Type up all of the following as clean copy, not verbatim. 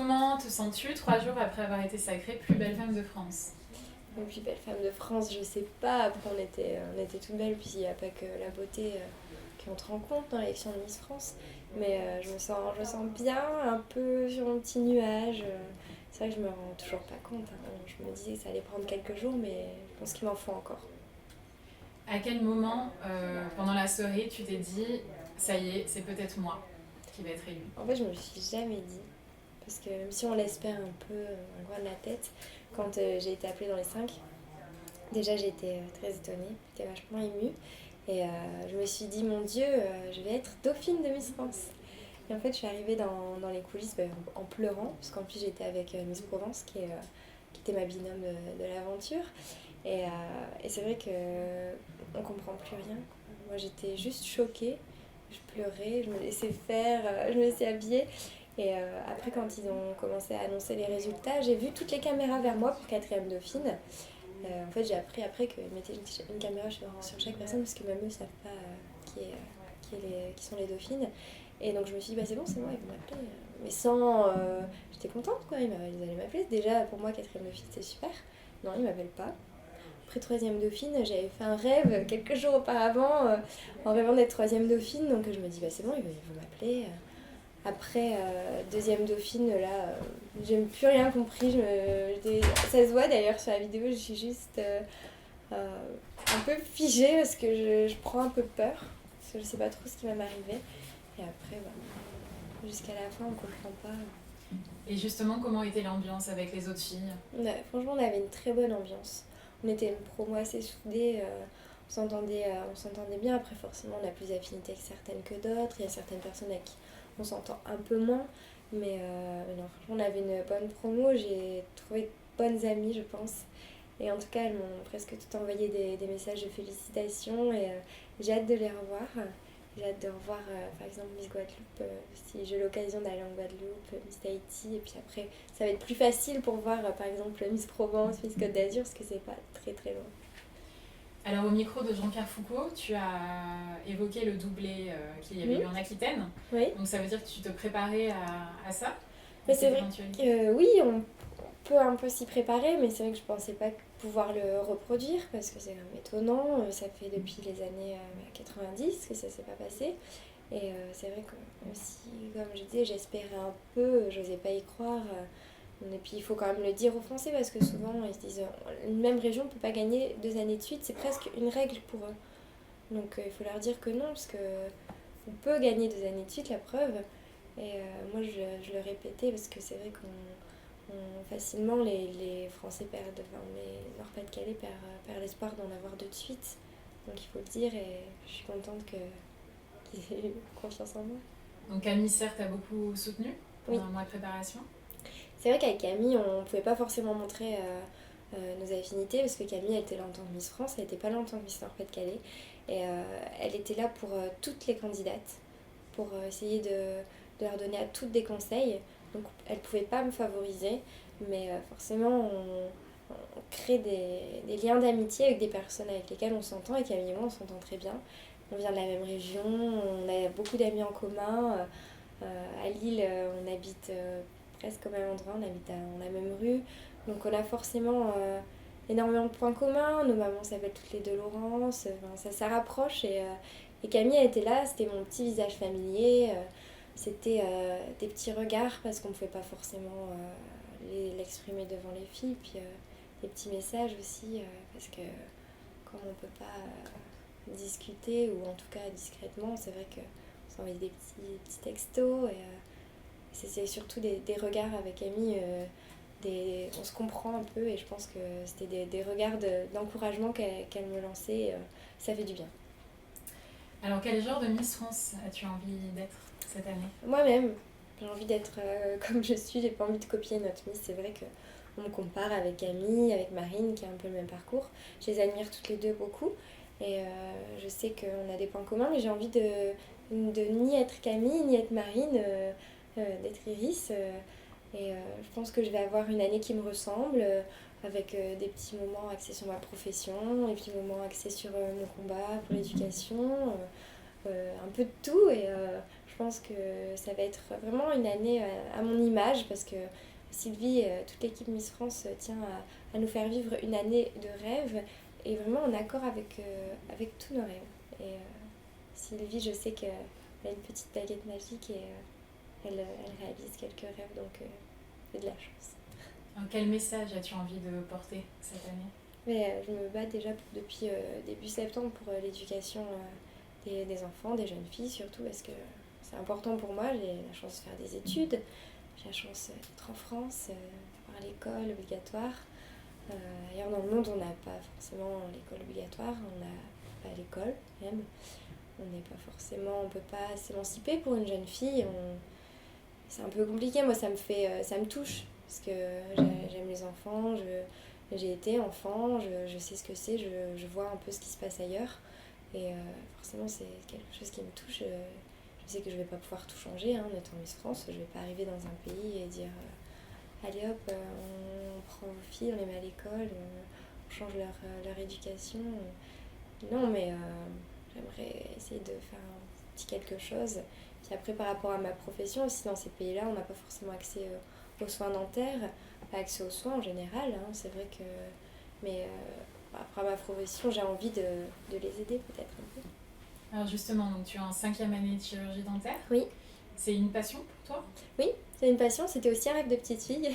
comment te sens-tu 3 jours après avoir été sacrée plus belle femme de France? Et puis belle femme de France, je sais pas, après on était toutes belles, puis il n'y a pas que la beauté qui entre en compte dans l'élection de Miss France. Mais je me sens bien, un peu sur un petit nuage. C'est vrai que je me rends toujours pas compte, hein. Je me disais que ça allait prendre quelques jours, mais je pense qu'il m'en faut encore. À quel moment, pendant la soirée, tu t'es dit, ça y est, c'est peut-être moi qui vais être élue? En fait, je me le suis jamais dit. Parce que même si on l'espère un peu dans le coin de la tête, quand j'ai été appelée dans les 5, déjà j'ai été très étonnée, j'étais vachement émue. Et je me suis dit, mon Dieu, je vais être dauphine de Miss France. Et en fait, je suis arrivée dans les coulisses en pleurant, parce qu'en plus j'étais avec Miss Provence, qui était ma binôme de l'aventure. Et c'est vrai qu'on comprend plus rien. Moi, j'étais juste choquée. Je pleurais, je me laissais faire, je me laissais habiller. Et après, quand ils ont commencé à annoncer les résultats, j'ai vu toutes les caméras vers moi pour quatrième dauphine. En fait, j'ai appris après qu'ils mettaient une caméra sur chaque personne parce que même eux ne savent pas qui sont les dauphines. Et donc je me suis dit, bah c'est bon, c'est moi, ils vont m'appeler. Mais sans. J'étais contente, quoi, ils allaient m'appeler. Déjà, pour moi, quatrième dauphine, c'était super. Non, ils m'appellent pas. Après troisième dauphine, j'avais fait un rêve quelques jours auparavant en rêvant d'être troisième dauphine. Donc je me dis, bah c'est bon, ils vont m'appeler. Après deuxième dauphine, là, j'ai plus rien compris. Ça se voit d'ailleurs sur la vidéo, je suis juste un peu figée parce que je prends un peu peur. Parce que je sais pas trop ce qui va m'arriver. Et après, jusqu'à la fin, on comprend pas. Et justement, comment était l'ambiance avec les autres filles? Franchement, on avait une très bonne ambiance. On était une promo assez soudée. On s'entendait bien. Après, forcément, on a plus d'affinités que certaines que d'autres. Il y a certaines personnes avec qui on s'entend un peu moins. Mais non, franchement, on avait une bonne promo. J'ai trouvé de bonnes amies, je pense. Et en tout cas, elles m'ont presque tout envoyé des messages de félicitations. Et j'ai hâte de les revoir. J'ai hâte de revoir, par exemple, Miss Guadeloupe, si j'ai l'occasion d'aller en Guadeloupe, Miss Tahiti. Et puis après, ça va être plus facile pour voir, par exemple, Miss Provence, Miss Côte d'Azur, parce que c'est pas très très loin. Alors au micro de Jean-Pierre Foucault, tu as évoqué le doublé qu'il y avait eu en Aquitaine. Oui. Donc ça veut dire que tu te préparais à ça? Mais c'est vrai que oui, on peut un peu s'y préparer, mais c'est vrai que je pensais pas pouvoir le reproduire parce que c'est quand même étonnant. Ça fait depuis les années 90 que ça s'est pas passé. Et c'est vrai que aussi, comme je disais, j'espérais un peu, j'osais pas y croire. Et puis il faut quand même le dire aux Français parce que souvent ils se disent une même région ne peut pas gagner 2 années de suite, c'est presque une règle pour eux. Donc il faut leur dire que non, parce que on peut gagner 2 années de suite, la preuve. Et moi je le répétais parce que c'est vrai facilement les Français perdent, enfin Nord-Pas-de-Calais perd l'espoir d'en avoir 2 de suite. Donc il faut le dire et je suis contente qu'ils aient eu confiance en moi. Donc Camille, certes, t'a beaucoup soutenu pendant Oui. un mois de préparation. C'est vrai qu'avec Camille, on ne pouvait pas forcément montrer nos affinités parce que Camille, elle était là en tant que Miss France, elle n'était pas là en tant que Miss Nord-Pas-de-Calais. Et elle était là pour toutes les candidates, pour essayer de leur donner à toutes des conseils. Donc elle ne pouvait pas me favoriser, mais forcément, on crée des liens d'amitié avec des personnes avec lesquelles on s'entend. Et Camille et moi, on s'entend très bien. On vient de la même région, on a beaucoup d'amis en commun. À Lille, on habite presque au même endroit, on la même rue. Donc on a forcément énormément de points communs. Nos mamans s'appellent toutes les deux Laurence. Enfin, ça rapproche. Et Camille a été là, c'était mon petit visage familier. C'était des petits regards parce qu'on ne pouvait pas forcément l'exprimer devant les filles. Puis des petits messages aussi parce que comme on ne peut pas discuter ou en tout cas discrètement, c'est vrai que on s'envoyait des petits textos et c'est surtout des regards avec Amy. On se comprend un peu et je pense que c'était des regards d'encouragement qu'elle me lançait. Ça fait du bien. Alors quel genre de Miss France as-tu envie d'être cette année? Moi-même, j'ai envie d'être comme je suis, j'ai pas envie de copier notre Miss. C'est vrai qu'on me compare avec Camille, avec Marine qui a un peu le même parcours. Je les admire toutes les deux beaucoup et je sais qu'on a des points communs, mais j'ai envie de ni être Camille, ni être Marine, d'être Iris. Je pense que je vais avoir une année qui me ressemble, avec des petits moments axés sur ma profession, des petits moments axés sur mon combat pour l'éducation, un peu de tout. Et je pense que ça va être vraiment une année à mon image parce que Sylvie, toute l'équipe Miss France tient à nous faire vivre une année de rêve et vraiment en accord avec tous nos rêves. Et Sylvie, je sais qu'elle a une petite baguette magique et elle réalise quelques rêves, donc c'est de la chance. Alors, quel message as-tu envie de porter cette année? Mais je me bats déjà depuis début septembre pour l'éducation des enfants, des jeunes filles surtout, parce que c'est important pour moi. J'ai la chance de faire des études, j'ai la chance d'être en France, d'avoir l'école obligatoire. Ailleurs dans le monde, on n'a pas forcément l'école obligatoire, on n'a pas l'école même. On peut pas s'émanciper pour une jeune fille. C'est un peu compliqué, moi ça me touche, parce que j'aime les enfants, j'ai été enfant, je sais ce que c'est, je vois un peu ce qui se passe ailleurs. Et forcément, c'est quelque chose qui me touche. Je sais que je vais pas pouvoir tout changer en étant Miss France. Je vais pas arriver dans un pays et dire allez hop, on prend vos filles, on les met à l'école, on change leur éducation. Non, mais j'aimerais essayer de faire un petit quelque chose. Puis après, par rapport à ma profession aussi, dans ces pays-là, on n'a pas forcément accès aux soins dentaires, pas accès aux soins en général. C'est vrai que. Mais après ma profession, j'ai envie de les aider peut-être un peu. Alors justement, donc tu es en 5e année de chirurgie dentaire. Oui. C'est une passion pour toi? Oui, c'est une passion. C'était aussi un rêve de petite fille,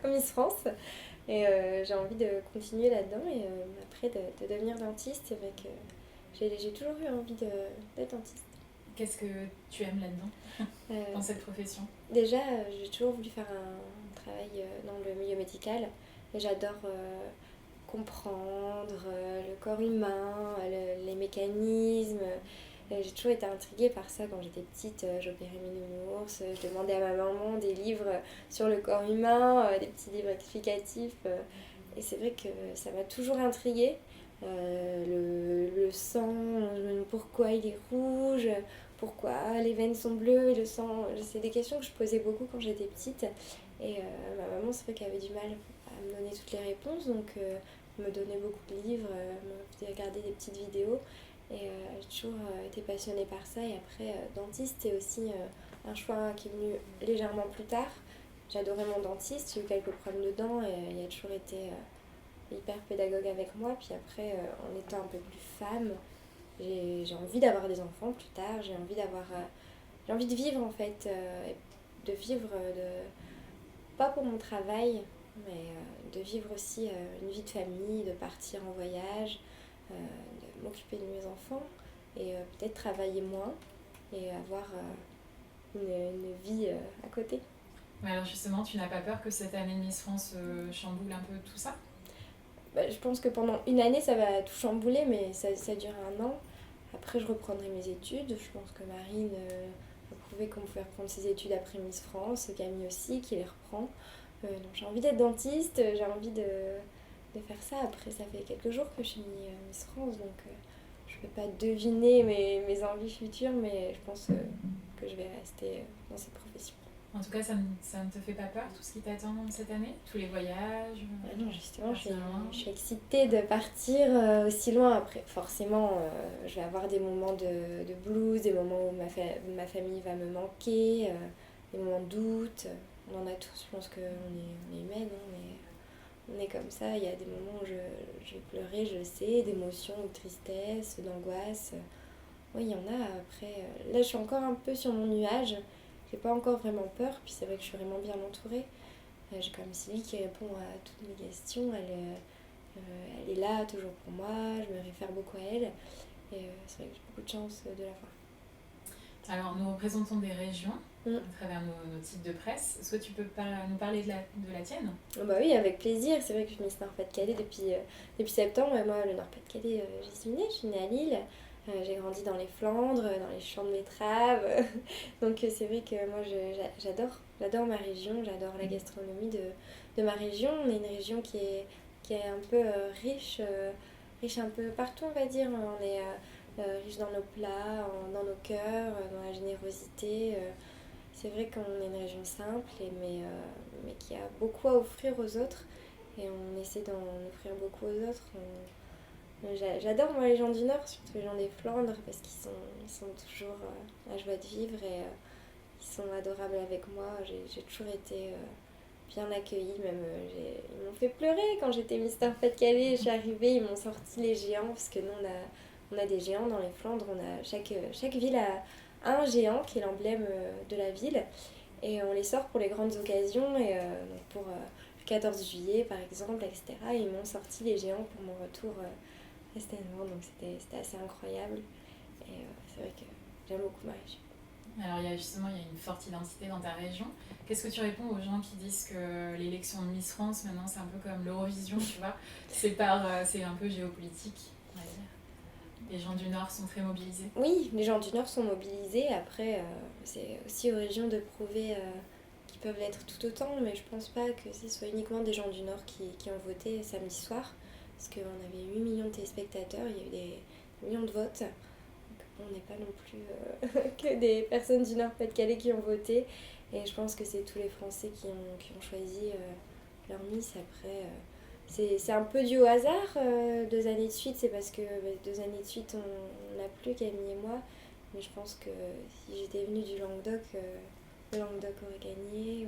comme Miss France. Et j'ai envie de continuer là-dedans et après de devenir dentiste. C'est vrai que j'ai toujours eu envie d'être dentiste. Qu'est-ce que tu aimes là-dedans, dans cette profession? Déjà, j'ai toujours voulu faire un travail dans le milieu médical. Et j'adore comprendre le corps humain, les mécanismes. J'ai toujours été intriguée par ça quand j'étais petite. J'opérais mes nounours, je demandais à ma maman des livres sur le corps humain, des petits livres explicatifs. Et c'est vrai que ça m'a toujours intriguée. Le sang, pourquoi il est rouge, pourquoi les veines sont bleues et le sang. C'est des questions que je posais beaucoup quand j'étais petite. Et ma maman, c'est vrai qu'elle avait du mal à me donner toutes les réponses. Donc, me donnait beaucoup de livres, me faisait regarder des petites vidéos. Et j'ai toujours été passionnée par ça. Et après, dentiste, c'est aussi un choix qui est venu légèrement plus tard. J'adorais mon dentiste, j'ai eu quelques problèmes de dents et il a toujours été hyper pédagogue avec moi. Puis après, en étant un peu plus femme, j'ai envie d'avoir des enfants plus tard. J'ai envie de vivre en fait, de vivre pas pour mon travail, mais de vivre aussi une vie de famille, de partir en voyage, de m'occuper de mes enfants et peut-être travailler moins et avoir une vie à côté. Mais alors justement, tu n'as pas peur que cette année de Miss France chamboule un peu tout ça? Je pense que pendant une année, ça va tout chambouler, mais ça dure un an. Après, je reprendrai mes études. Je pense que Marine a prouvé qu'on pouvait reprendre ses études après Miss France. Camille aussi, qui les reprend. Donc, j'ai envie d'être dentiste, j'ai envie de faire ça. Après, ça fait quelques jours que je suis Miss France, donc je ne peux pas deviner mes envies futures, mais je pense que je vais rester dans cette profession. En tout cas, ça ne te fait pas peur, tout ce qui t'attend cette année? Tous les voyages? Non, justement, je suis excitée de partir aussi loin. Après, forcément, je vais avoir des moments de blues, des moments où ma famille va me manquer, des moments de doute. On en a tous, je pense qu'on est humaine, mais on est comme ça. Il y a des moments où je vais pleurer, je le sais, d'émotion, de tristesse, d'angoisse. Oui, il y en a. Après, là, je suis encore un peu sur mon nuage. J'ai pas encore vraiment peur, puis c'est vrai que je suis vraiment bien entourée. J'ai quand même Sylvie qui répond à toutes mes questions. Elle est là toujours pour moi, je me réfère beaucoup à elle. Et c'est vrai que j'ai beaucoup de chance de la voir. Alors, nous représentons des régions à travers nos titres de presse. Est-ce que tu peux nous parler de la tienne? Bah oui, avec plaisir. C'est vrai que je suis Miss Nord-Pas-de-Calais depuis septembre. Et moi, le Nord-Pas-de-Calais, j'y suis née. Je suis née à Lille. J'ai grandi dans les Flandres, dans les champs de betteraves. Donc c'est vrai que moi, j'adore ma région. J'adore la gastronomie de ma région. On est une région qui est un peu riche un peu partout, on va dire. On est riche dans nos plats, dans nos cœurs, dans la générosité. C'est vrai qu'on est une région simple, mais qui a beaucoup à offrir aux autres. Et on essaie d'en offrir beaucoup aux autres. J'adore moi les gens du Nord, surtout les gens des Flandres, parce qu'ils sont toujours la joie de vivre. Et Ils sont adorables avec moi. J'ai toujours été bien accueillie. Même, ils m'ont fait pleurer quand j'étais Mister Pas-de-Calais. Je suis arrivée, ils m'ont sorti les géants. Parce que nous, on a des géants dans les Flandres. Chaque ville a un géant qui est l'emblème de la ville. Et on les sort pour les grandes occasions. Et donc pour le 14 juillet, par exemple, etc. Et ils m'ont sorti les géants pour mon retour récemment. Donc c'était assez incroyable. Et c'est vrai que j'aime beaucoup ma région. Alors il y a une forte identité dans ta région. Qu'est-ce que tu réponds aux gens qui disent que l'élection de Miss France, maintenant, c'est un peu comme l'Eurovision, tu vois, c'est un peu géopolitique, on va dire. Les gens du Nord sont très mobilisés. Oui, les gens du Nord sont mobilisés. Après, c'est aussi aux régions de prouver qu'ils peuvent l'être tout autant. Mais je pense pas que ce soit uniquement des gens du Nord qui ont voté samedi soir. Parce qu'on avait 8 millions de téléspectateurs, il y a eu des millions de votes. On n'est pas non plus que des personnes du Nord-Pas-de-Calais qui ont voté. Et je pense que c'est tous les Français qui ont choisi leur Miss. Après, c'est un peu dû au hasard. 2 années de suite, c'est parce que 2 années de suite, on n'a plus Camille et moi. Mais je pense que si j'étais venue du Languedoc, le Languedoc aurait gagné.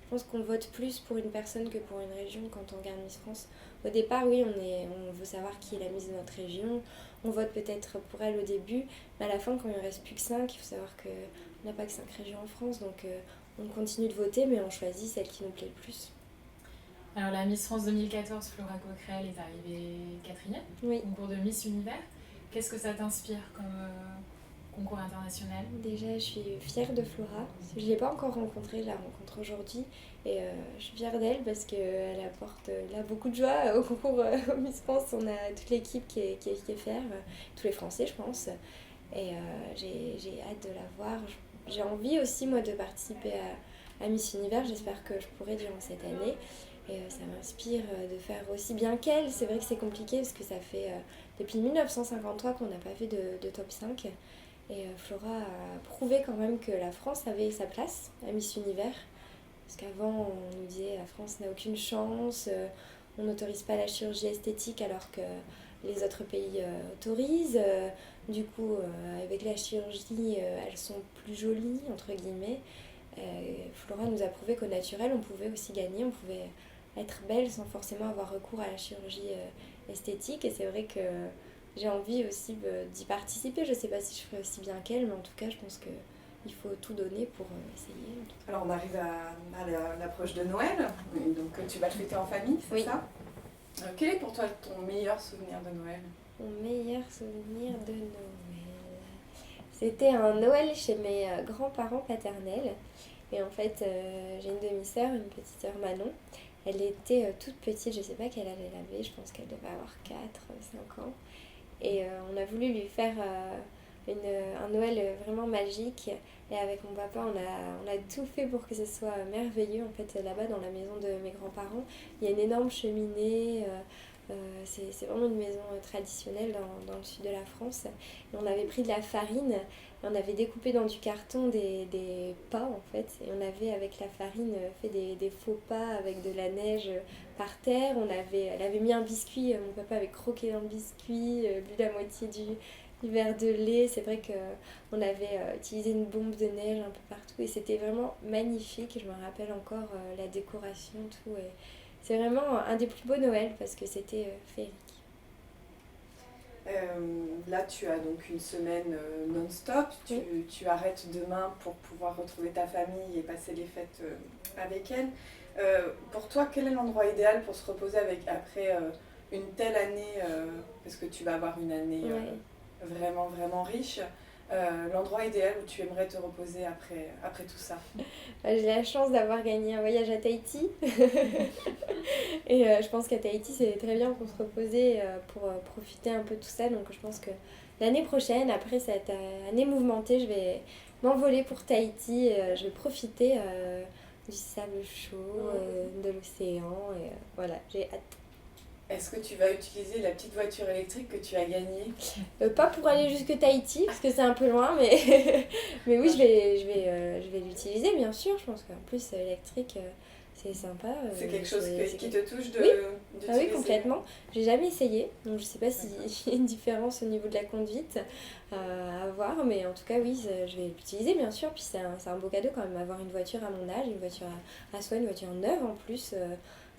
Je pense qu'on vote plus pour une personne que pour une région quand on regarde Miss France. Au départ, oui, on veut savoir qui est la Miss de notre région. On vote peut-être pour elle au début, mais à la fin, quand il ne reste plus que 5, il faut savoir qu'on n'a pas que 5 régions en France. Donc on continue de voter, mais on choisit celle qui nous plaît le plus. Alors la Miss France 2014, Flora Coquerel, est arrivée 4e oui. au concours de Miss Univers. Qu'est-ce que ça t'inspire comme concours international? Déjà, je suis fière de Flora. Je ne l'ai pas encore rencontrée, je la rencontre aujourd'hui. Et je suis fière d'elle parce qu'elle apporte là beaucoup de joie au concours Miss France. On a toute l'équipe qui est fière, tous les Français, je pense. Et j'ai hâte de la voir. J'ai envie aussi, moi, de participer à Miss Univers. J'espère que je pourrai durant cette année. Et ça m'inspire de faire aussi bien qu'elle. C'est vrai que c'est compliqué parce que ça fait depuis 1953 qu'on n'a pas fait de top 5. Et Flora a prouvé quand même que la France avait sa place à Miss Univers. Parce qu'avant, on nous disait la France n'a aucune chance, on n'autorise pas la chirurgie esthétique alors que les autres pays autorisent. Du coup, avec la chirurgie, elles sont plus jolies, entre guillemets. Flora nous a prouvé qu'au naturel, on pouvait aussi gagner, on pouvait être belle sans forcément avoir recours à la chirurgie esthétique. Et c'est vrai que j'ai envie aussi d'y participer. Je ne sais pas si je ferai aussi bien qu'elle, mais en tout cas, je pense qu'il faut tout donner pour essayer. Alors on arrive à l'approche de Noël, donc tu vas le fêter en famille, c'est oui. ça? Quel est pour toi ton meilleur souvenir de Noël? Mon meilleur souvenir de Noël, c'était un Noël chez mes grands-parents paternels. Et en fait, j'ai une demi-sœur, une petite sœur Manon. Elle était toute petite, je ne sais pas quel âge elle avait, je pense qu'elle devait avoir 4-5 ans. Et on a voulu lui faire un Noël vraiment magique. Et avec mon papa, on a tout fait pour que ce soit merveilleux. En fait, là-bas, dans la maison de mes grands-parents, il y a une énorme cheminée. C'est vraiment une maison traditionnelle dans le sud de la France. Et on avait pris de la farine, et on avait découpé dans du carton des pas, en fait. Et on avait, avec la farine, fait des faux pas avec de la neige par terre. Elle avait mis un biscuit, mon papa avait croqué dans le biscuit, bu la moitié du verre de lait. C'est vrai qu'on avait utilisé une bombe de neige un peu partout. Et c'était vraiment magnifique. Je me rappelle encore la décoration, tout. Et c'est vraiment un des plus beaux Noëls parce que c'était féerique. Là, tu as donc une semaine non-stop. Tu arrêtes demain pour pouvoir retrouver ta famille et passer les fêtes avec elle. Pour toi, quel est l'endroit idéal pour se reposer après une telle année, parce que tu vas avoir une année vraiment, vraiment riche. L'endroit idéal où tu aimerais te reposer après tout ça? J'ai la chance d'avoir gagné un voyage à Tahiti. Et je pense qu'à Tahiti, c'est très bien pour se reposer, pour profiter un peu de tout ça. Donc je pense que l'année prochaine, après cette année mouvementée, je vais m'envoler pour Tahiti. Je vais profiter du sable chaud, de l'océan. Et voilà, j'ai hâte. Est-ce que tu vas utiliser la petite voiture électrique que tu as gagnée? Pas pour aller jusque Tahiti, parce que c'est un peu loin, mais oui, je vais l'utiliser, bien sûr. Je pense qu'en plus, électrique, c'est sympa. C'est quelque chose qui te touche Oui. d'utiliser. Ah oui, complètement. J'ai jamais essayé, donc je sais pas s'il y a une différence au niveau de la conduite à voir, mais en tout cas, oui, je vais l'utiliser bien sûr. Puis c'est un beau cadeau quand même, avoir une voiture à mon âge, une voiture à soi, une voiture neuve en plus.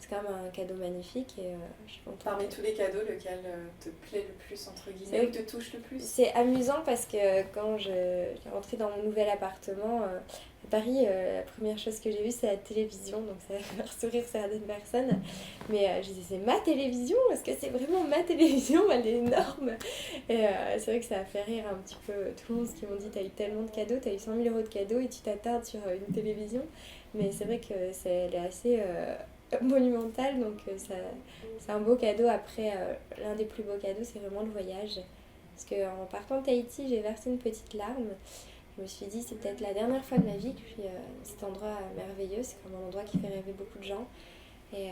C'est quand même un cadeau magnifique et je suis contente. Parmi tous les cadeaux, lequel te plaît le plus, entre guillemets, ou te touche le plus? C'est amusant parce que quand je suis rentrée dans mon nouvel appartement à Paris, la première chose que j'ai vue c'est la télévision, donc ça va faire sourire certaines personnes. Mais je disais, c'est ma télévision? Est-ce que c'est vraiment ma télévision? Elle est énorme. Et c'est vrai que ça a fait rire un petit peu tout le monde qui m'ont dit, t'as eu tellement de cadeaux, t'as eu 100 000 euros de cadeaux et tu t'attardes sur une télévision. Mais c'est vrai que elle est assez monumentale, donc c'est un beau cadeau. Après, l'un des plus beaux cadeaux, c'est vraiment le voyage. Parce qu'en partant de Tahiti, j'ai versé une petite larme. Je me suis dit, c'est peut-être la dernière fois de ma vie que je suis cet endroit merveilleux. C'est comme un endroit qui fait rêver beaucoup de gens. Et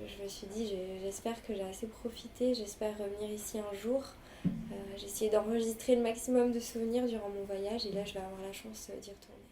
je me suis dit, j'espère que j'ai assez profité. J'espère revenir ici un jour. J'ai essayé d'enregistrer le maximum de souvenirs durant mon voyage. Et là, je vais avoir la chance d'y retourner.